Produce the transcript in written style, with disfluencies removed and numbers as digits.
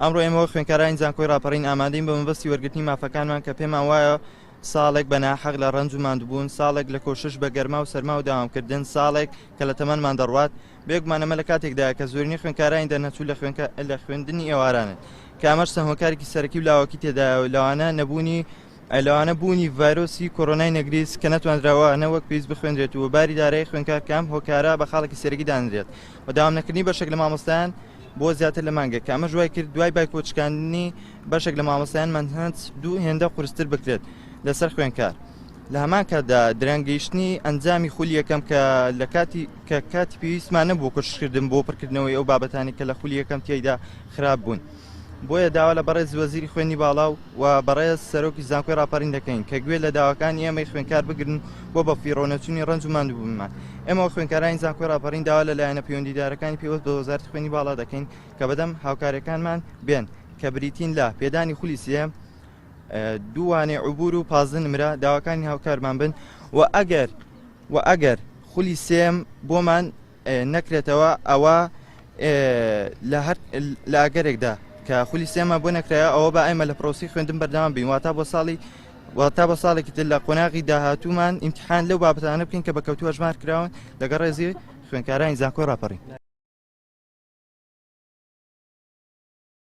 ئەمڕۆ ئێمەوە خوێنکارانی زانکۆی ڕاپەڕین ئامادەین بە مەبەستی وەرگرتنی مافەکانمان کە پێمان وایە ساڵێک بە ناحەق لە ڕەنج و ماندووبوون، ساڵێک لە کۆشش بە گەرما و سەرما و داوامکردن، ساڵێک کە لە تەمەنمان دەڕوات. بێگومانەمە لە کاتێکدا کە زۆرینەی خوێنکارانی دەرنەچوو لە خوێندنی ئێوارانن کە ئەمەش سەهۆکارێکی سەرەکی و لاوەکی تێدایە و لەوانە بوونی ڤایرۆسی کۆڕۆنای نەگریس کە نەتوانراوانە وەک پێویست بخوێنرێت و باری دارایی خوێنکار کام هۆکارە بە خاڵێکی سەرەکی دانرێت و داوام نەکردنی بەشێک لە مامۆستایان بۆ زیاتر لە مانگە کە ئەمە ژوای کرد دوای بایکۆچکاندنی بەشێک لە مامۆستایان منهەج دوو هێندە قورستر بکرێت لەسەر خوێنکار. لە هەمان کاتدا درەنگەیشتنی ئەنجامی خولی یەکەم کە لە کاتی پێویستمان نەبوو کوشکردن بۆ پڕکردنەوەی ئەو بابەتانی کە لە خولی یەکەم تێیدا خراپ بوون. بۆیە داوا لە بەڕێز وەزیری خوێنی باڵا و بەڕێز سەرۆکی زانکۆی ڕاپەڕین دەکەین کە گوێ لە داواکانی ئێمەی خوێنکار بگرن بۆ بە فیڕۆنەچوونی ڕەنج و ماندووبوونمان. ئێمە خوێنکارانی زانکۆی ڕاپەڕین داوا لەلایەنە پەیوەندیدارەکانی پێوەست بە وەزارەتی خوێنی باڵا دەکەین کە بەدەم هاوکارەکانمان بێن کە بریتین لە پێدانی خولی سێم، دووانێ عوبور و 15 نمرە داواکانی هاوکارمان بن و ئەگەر خولی سێم بۆمان نەکرێتەوە ئەوە لە ئەگەرێکدا کە خولی سێمە بۆ نەکرایە ئەوە بە ئێمە لە پرۆسی خوێندن بەردەوام بین واتە بۆ ساڵێکی تر لە قۆناغی داهاتوومان ئیمتیحان لەو بابەتانە بکەین کە بە کەوتووە ژمار کراون لەگەڵ ڕێزی خوێنکارانی زانکۆی ڕاپەڕین.